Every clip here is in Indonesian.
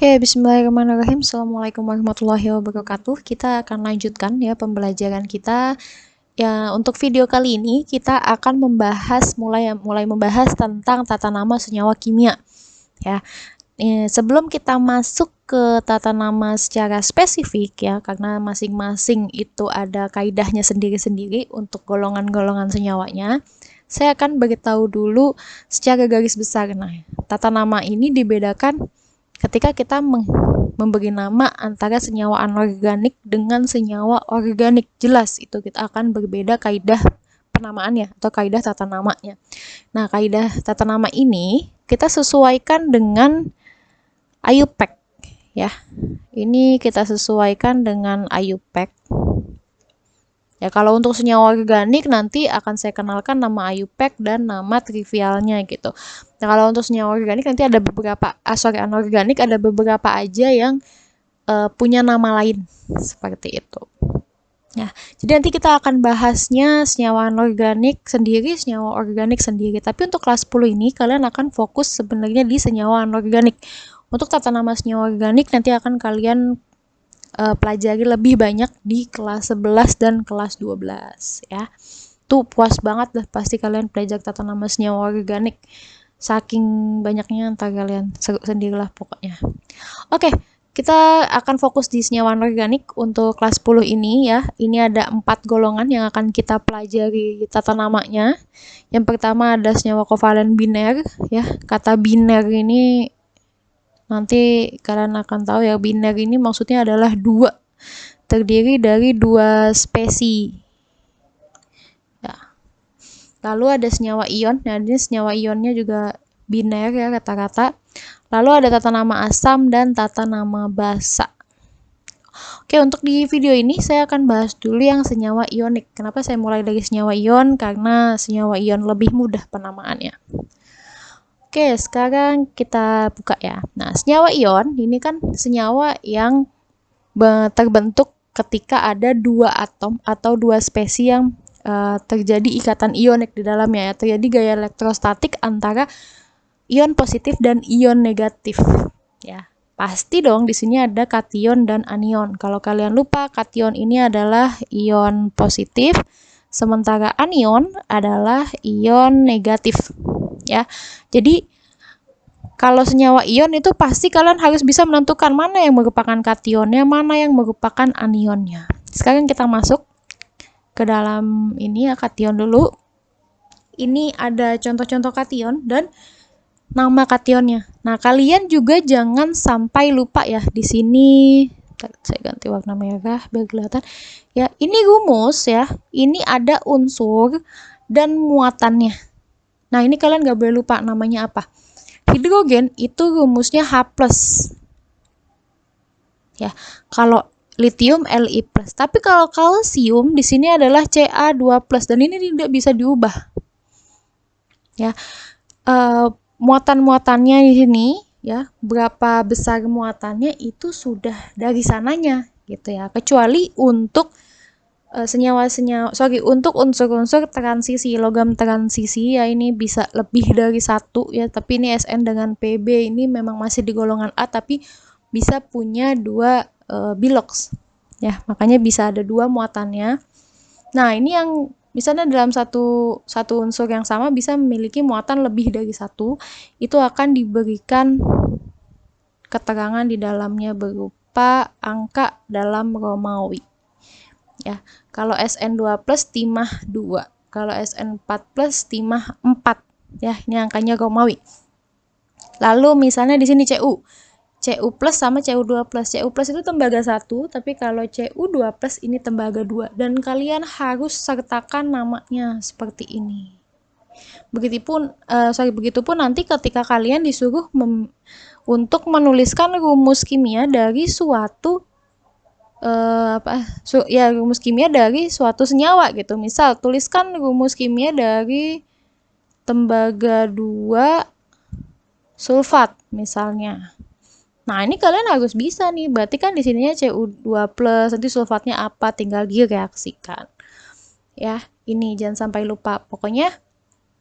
Oke, bismillahirrahmanirrahim. Assalamualaikum warahmatullahi wabarakatuh. Kita akan lanjutkan ya pembelajaran kita. Ya, untuk video kali ini kita akan mulai membahas tentang tata nama senyawa kimia. Ya, sebelum kita masuk ke tata nama secara spesifik ya, karena masing-masing itu ada kaidahnya sendiri-sendiri untuk golongan-golongan senyawanya. Saya akan beritahu dulu secara garis besar. Nah, tata nama ini dibedakan ketika kita memberi nama antara senyawa anorganik dengan senyawa organik. Jelas itu kita akan berbeda kaidah penamaannya atau kaidah tata namanya. Nah, kaidah tata nama ini kita sesuaikan dengan IUPAC ya. Ini kita sesuaikan dengan IUPAC. Ya, kalau untuk senyawa organik nanti akan saya kenalkan nama IUPAC dan nama trivialnya gitu. Nah, kalau untuk senyawa organik nanti ada beberapa, anorganik ada beberapa aja yang punya nama lain seperti itu. Ya, jadi nanti kita akan bahasnya senyawa anorganik sendiri, senyawa organik sendiri. Tapi untuk kelas 10 ini kalian akan fokus sebenarnya di senyawa anorganik. Untuk tata nama senyawa organik nanti akan kalian pelajari lebih banyak di kelas 11 dan kelas 12 ya. Tuh puas banget dah pasti kalian belajar tata nama senyawa organik. Saking banyaknya entar kalian sendirilah pokoknya. Oke, kita akan fokus di senyawa organik untuk kelas 10 ini ya. Ini ada 4 golongan yang akan kita pelajari tata namanya. Yang pertama ada senyawa kovalen biner ya. Kata biner ini nanti kalian akan tahu ya, biner ini maksudnya adalah dua, terdiri dari dua spesi. Ya. Lalu ada senyawa ion, nah ini senyawa ionnya juga biner ya rata-rata. Lalu ada tata nama asam dan tata nama basa. Oke, untuk di video ini saya akan bahas dulu yang senyawa ionik. Kenapa saya mulai dari senyawa ion? Karena senyawa ion lebih mudah penamaannya. Oke, sekarang kita buka ya. Nah, senyawa ion ini kan senyawa yang terbentuk ketika ada dua atom atau dua spesi yang terjadi ikatan ionik di dalamnya ya. Terjadi gaya elektrostatik antara ion positif dan ion negatif. Ya, pasti dong di sini ada kation dan anion. Kalau kalian lupa, kation ini adalah ion positif, sementara anion adalah ion negatif. Ya, jadi kalau senyawa ion itu pasti kalian harus bisa menentukan mana yang merupakan kationnya, mana yang merupakan anionnya. Sekarang kita masuk ke dalam ini ya, kation dulu. Ini ada contoh-contoh kation dan nama kationnya. Nah, kalian juga jangan sampai lupa ya. Di sini saya ganti warna merah biar kelihatan. Ya, ini rumus ya. Ini ada unsur dan muatannya. Nah, ini kalian gak boleh lupa namanya apa. Hidrogen itu rumusnya H+. Ya, kalau litium Li+. Tapi kalau kalsium di sini adalah Ca2+ dan ini tidak bisa diubah. Ya. Muatan-muatannya di sini ya, berapa besar muatannya itu sudah dari sananya gitu ya. Kecuali untuk untuk unsur-unsur transisi, logam transisi ya, ini bisa lebih dari satu ya, tapi ini Sn dengan Pb ini memang masih di golongan A tapi bisa punya dua bilox ya, makanya bisa ada dua muatannya. Nah, ini yang misalnya dalam satu unsur yang sama bisa memiliki muatan lebih dari satu, itu akan diberikan keterangan di dalamnya berupa angka dalam Romawi. Ya, kalau Sn2+ timah 2, kalau Sn4+ timah 4. Ya, ini angkanya Romawi. Lalu misalnya di sini Cu plus sama Cu2+. Cu+ itu tembaga 1, tapi kalau Cu2+ ini tembaga 2 dan kalian harus sertakan namanya seperti ini. Begitupun nanti ketika kalian disuruh untuk menuliskan rumus kimia dari suatu rumus kimia dari suatu senyawa gitu. Misal tuliskan rumus kimia dari tembaga 2 sulfat misalnya. Nah, ini kalian harus bisa nih. Berarti kan di sininya Cu2+, nanti sulfatnya apa tinggal direaksikan. Ya, ini jangan sampai lupa. Pokoknya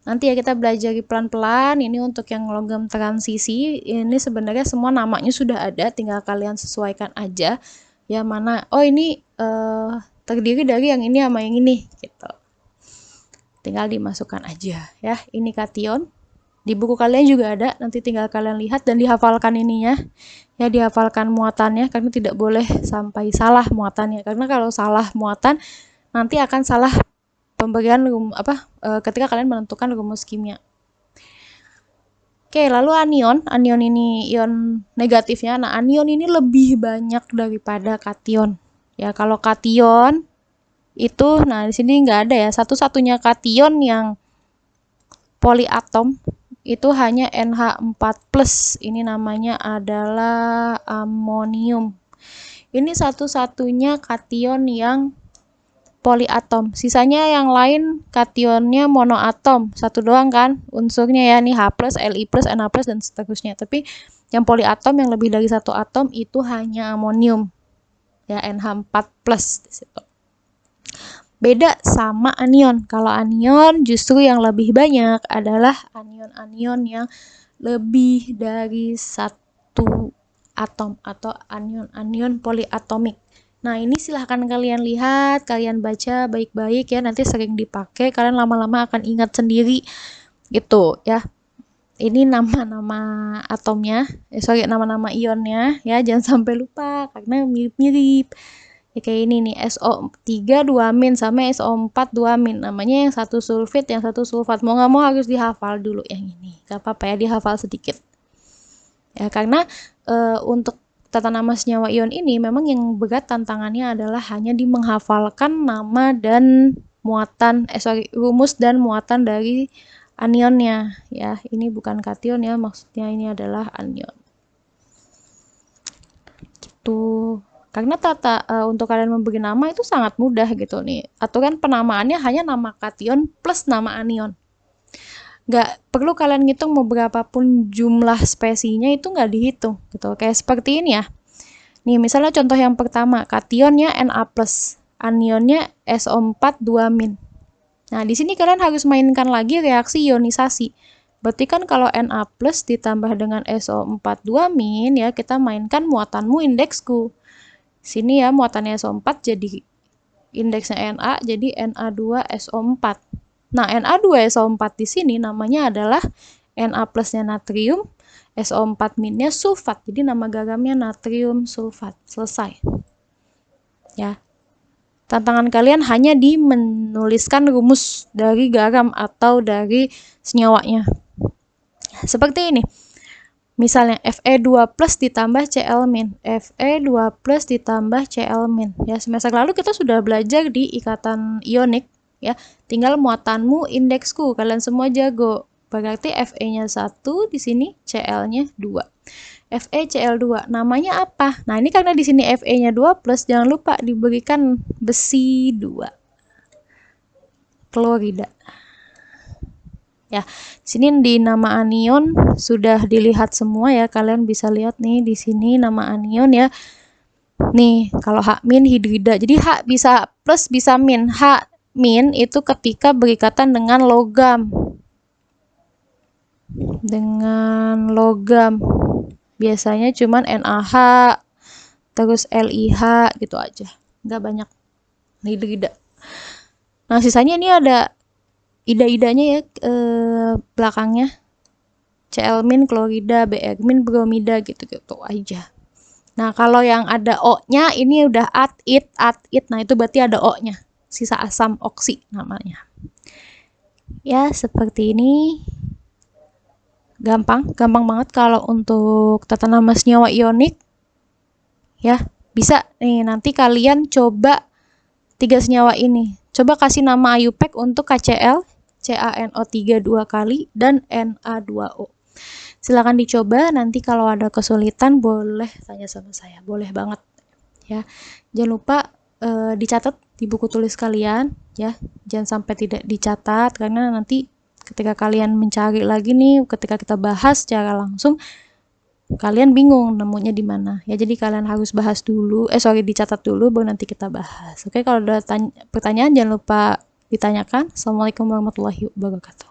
Nanti ya kita belajar pelan-pelan. Ini untuk yang logam transisi, ini sebenarnya semua namanya sudah ada, tinggal kalian sesuaikan aja ya mana. Oh ini terdiri dari yang ini sama yang ini gitu. Tinggal dimasukkan aja ya. Ini kation. Di buku kalian juga ada, nanti tinggal kalian lihat dan dihafalkan ininya. Ya dihafalkan muatannya karena tidak boleh sampai salah muatannya. Karena kalau salah muatan nanti akan salah pemberian ketika kalian menentukan rumus kimia. Oke, lalu anion. Anion ini ion negatifnya. Nah, anion ini lebih banyak daripada kation. Ya, kalau kation itu, nah di sini nggak ada ya. Satu-satunya kation yang poliatom itu hanya NH4+. Ini namanya adalah amonium. Ini satu-satunya kation yang poliatom. Sisanya yang lain kationnya monoatom. Satu doang kan unsurnya ya, nih H+, Li+, Na+, dan seterusnya. Tapi yang poliatom yang lebih dari satu atom itu hanya amonium. Ya, NH4+ di situ. Beda sama anion. Kalau anion justru yang lebih banyak adalah anion-anion yang lebih dari satu atom atau anion-anion poliatomik. Nah, ini silahkan kalian lihat, kalian baca baik-baik ya, nanti sering dipakai, kalian lama-lama akan ingat sendiri gitu ya. Ini nama-nama atomnya, nama-nama ionnya ya, jangan sampai lupa karena mirip-mirip. Ya, kayak ini nih, SO3 2- sama SO4 2-. Namanya yang satu sulfit, yang satu sulfat. Mau nggak mau harus dihafal dulu yang ini. Gak apa-apa ya, dihafal sedikit. Ya, karena untuk tata nama senyawa ion ini memang yang berat tantangannya adalah hanya di menghafalkan nama dan muatan, rumus dan muatan dari anionnya. Ya, ini bukan kation ya, maksudnya ini adalah anion. Gitu. Karena untuk kalian memberi nama itu sangat mudah gitu nih. Aturan penamaannya hanya nama kation plus nama anion. Nggak perlu kalian ngitung mau berapapun jumlah spesinya, itu nggak dihitung gitu. Kayak seperti ini ya. Nih misalnya contoh yang pertama, kationnya Na+, anionnya SO4 2-. Nah di sini kalian harus mainkan lagi reaksi ionisasi. Berarti kan kalau Na+ ditambah dengan SO4 2- ya, kita mainkan muatanmu indeksku. Sini ya muatannya SO4 jadi indeksnya Na jadi Na2SO4. Nah, Na2SO4 di sini namanya adalah Na+-nya natrium, SO4- sulfat. Jadi nama garamnya natrium sulfat. Selesai. Ya. Tantangan kalian hanya di menuliskan rumus dari garam atau dari senyawanya. Seperti ini. Misalnya Fe2+ ditambah Cl-. Fe2+ ditambah Cl-. Ya, semester lalu kita sudah belajar di ikatan ionik ya. Tinggal muatanmu indeksku, kalian semua jago. Berarti Fe-nya 1 di sini, Cl-nya 2. FeCl2 namanya apa? Nah, ini karena di sini Fe-nya 2+, jangan lupa diberikan besi 2. Klorida. Ya, sini di nama anion sudah dilihat semua ya. Kalian bisa lihat nih di sini nama anion ya. Nih, kalau H- hidrida. Jadi H bisa plus bisa min. H- itu ketika berikatan dengan logam. Dengan logam. Biasanya cuman NaH terus LiH gitu aja. Enggak banyak hidrida. Nah, sisanya ini ada ida-idanya ya belakangnya. Cl-, klorida, Br-, bromida gitu-gitu aja. Nah, kalau yang ada O-nya ini udah at-it. Nah, itu berarti ada O-nya. Sisa asam oksi namanya. Ya, seperti ini. Gampang banget kalau untuk tata nama senyawa ionik. Ya, bisa nih nanti kalian coba 3 senyawa ini. Coba kasih nama IUPAC untuk KCl, CaNO3 2 kali, dan Na2O. Silakan dicoba, nanti kalau ada kesulitan boleh tanya sama saya, boleh banget ya. Jangan lupa dicatat di buku tulis kalian ya, jangan sampai tidak dicatat karena nanti ketika kalian mencari lagi nih, ketika kita bahas secara langsung kalian bingung nemunya di mana ya. Jadi kalian harus bahas dulu, dicatat dulu baru nanti kita bahas. Oke, kalau ada pertanyaan jangan lupa ditanyakan. Assalamualaikum warahmatullahi wabarakatuh.